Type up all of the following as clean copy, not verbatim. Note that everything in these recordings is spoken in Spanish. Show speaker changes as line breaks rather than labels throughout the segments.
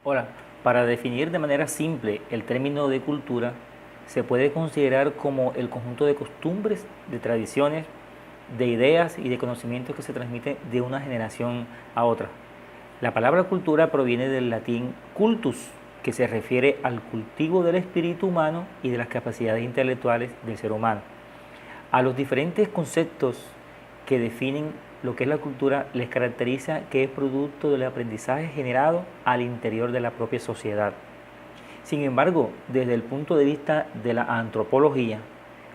Ahora, para definir de manera simple el término de cultura, se puede considerar como el conjunto de costumbres, de tradiciones, de ideas y de conocimientos que se transmiten de una generación a otra. La palabra cultura proviene del latín cultus, que se refiere al cultivo del espíritu humano y de las capacidades intelectuales del ser humano. A los diferentes conceptos que definen lo que es la cultura les caracteriza que es producto del aprendizaje generado al interior de la propia sociedad. Sin embargo, desde el punto de vista de la antropología,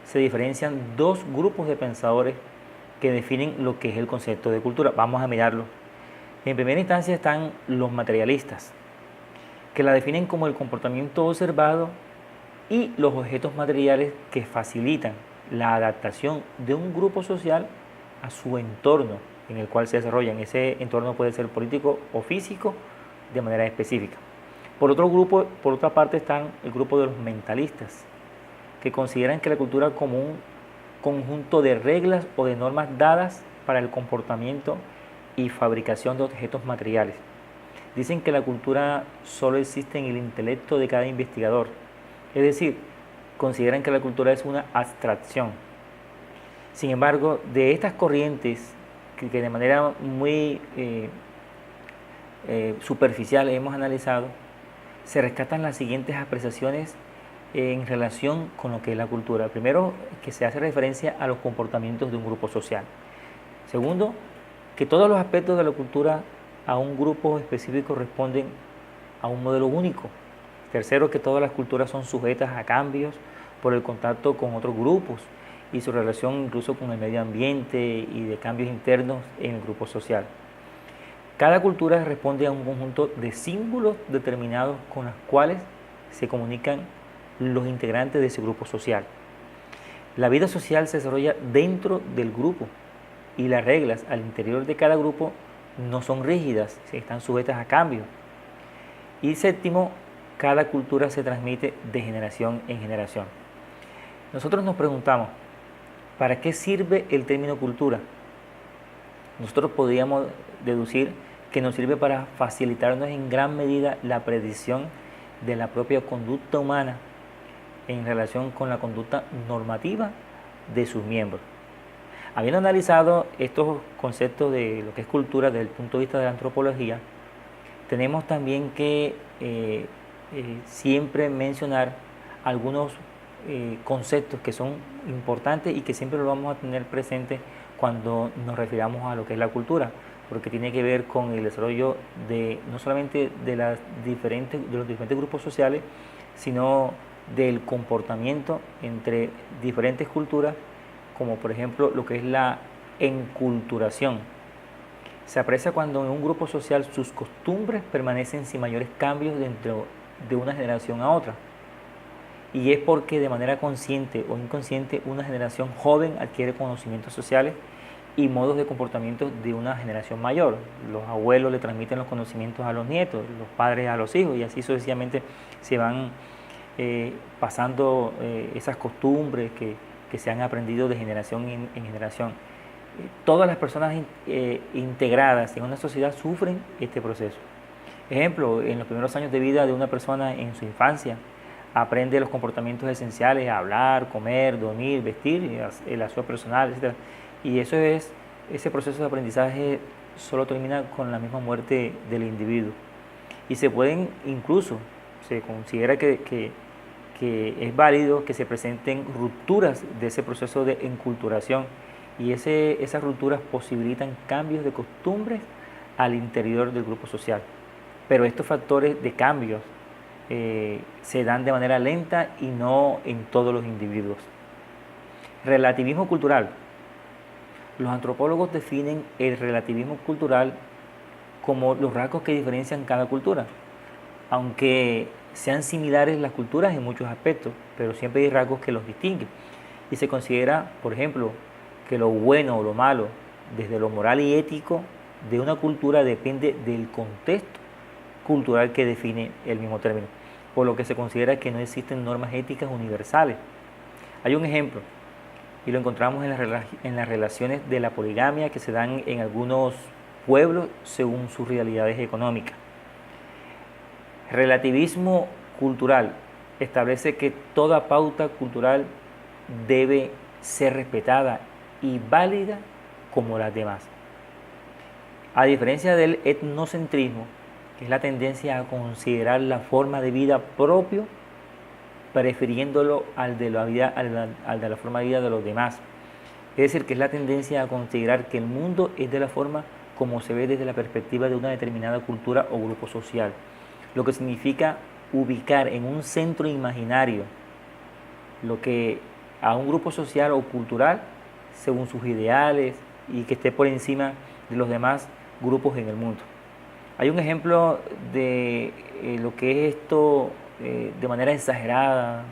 se diferencian dos grupos de pensadores que definen lo que es el concepto de cultura. Vamos a mirarlo. En primera instancia están los materialistas, que la definen como el comportamiento observado y los objetos materiales que facilitan la adaptación de un grupo social a su entorno en el cual se desarrollan. Ese entorno puede ser político o físico de manera específica. Por otra parte están el grupo de los mentalistas, que consideran que la cultura como un conjunto de reglas o de normas dadas para el comportamiento y fabricación de objetos materiales. Dicen que la cultura solo existe en el intelecto de cada investigador, es decir, consideran que la cultura es una abstracción. Sin embargo, de estas corrientes que de manera muy superficial hemos analizado, se rescatan las siguientes apreciaciones en relación con lo que es la cultura. Primero, que se hace referencia a los comportamientos de un grupo social. Segundo, que todos los aspectos de la cultura a un grupo específico responden a un modelo único. Tercero, que todas las culturas son sujetas a cambios por el contacto con otros grupos y su relación incluso con el medio ambiente y de cambios internos en el grupo social. Cada cultura responde a un conjunto de símbolos determinados con los cuales se comunican los integrantes de ese grupo social. La vida social se desarrolla dentro del grupo y las reglas al interior de cada grupo no son rígidas, están sujetas a cambios. Y séptimo, cada cultura se transmite de generación en generación. Nosotros nos preguntamos, ¿para qué sirve el término cultura? Nosotros podríamos deducir que nos sirve para facilitarnos en gran medida la predicción de la propia conducta humana en relación con la conducta normativa de sus miembros. Habiendo analizado estos conceptos de lo que es cultura desde el punto de vista de la antropología, tenemos también que siempre mencionar algunos conceptos que son importantes y que siempre lo vamos a tener presente cuando nos refiramos a lo que es la cultura, porque tiene que ver con el desarrollo de no solamente de los diferentes grupos sociales, sino del comportamiento entre diferentes culturas, como por ejemplo lo que es la enculturación. Se aprecia cuando en un grupo social sus costumbres permanecen sin mayores cambios dentro de una generación a otra. Y es porque de manera consciente o inconsciente una generación joven adquiere conocimientos sociales y modos de comportamiento de una generación mayor. Los abuelos le transmiten los conocimientos a los nietos, los padres a los hijos, y así sucesivamente se van pasando esas costumbres que se han aprendido de generación en generación. Todas las personas integradas en una sociedad sufren este proceso. Ejemplo, en los primeros años de vida de una persona en su infancia, aprende los comportamientos esenciales, a hablar, comer, dormir, vestir, el aseo personal, etc. Y ese proceso de aprendizaje solo termina con la misma muerte del individuo. Y se pueden incluso, se considera que es válido que se presenten rupturas de ese proceso de enculturación, y esas rupturas posibilitan cambios de costumbres al interior del grupo social. Pero estos factores de cambios se dan de manera lenta y no en todos los individuos. Relativismo cultural. Los antropólogos definen el relativismo cultural como los rasgos que diferencian cada cultura. Aunque sean similares las culturas en muchos aspectos, pero siempre hay rasgos que los distinguen. Y se considera, por ejemplo, que lo bueno o lo malo, desde lo moral y ético de una cultura, depende del contexto cultural que define el mismo término, por lo que se considera que no existen normas éticas universales. Hay un ejemplo, y lo encontramos en las relaciones de la poligamia que se dan en algunos pueblos según sus realidades económicas. Relativismo cultural establece que toda pauta cultural debe ser respetada y válida como las demás. A diferencia del etnocentrismo, que es la tendencia a considerar la forma de vida propio, prefiriéndolo al de la forma de vida de los demás. Es decir, que es la tendencia a considerar que el mundo es de la forma como se ve desde la perspectiva de una determinada cultura o grupo social, lo que significa ubicar en un centro imaginario lo que a un grupo social o cultural según sus ideales y que esté por encima de los demás grupos en el mundo. Hay un ejemplo de lo que es esto de manera exagerada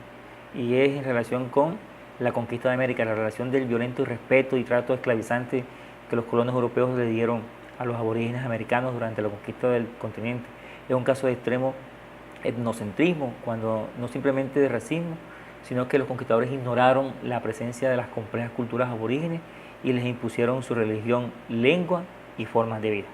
y es en relación con la conquista de América, la relación del violento irrespeto y trato esclavizante que los colonos europeos le dieron a los aborígenes americanos durante la conquista del continente. Es un caso de extremo etnocentrismo, cuando no simplemente de racismo, sino que los conquistadores ignoraron la presencia de las complejas culturas aborígenes y les impusieron su religión, lengua y formas de vida.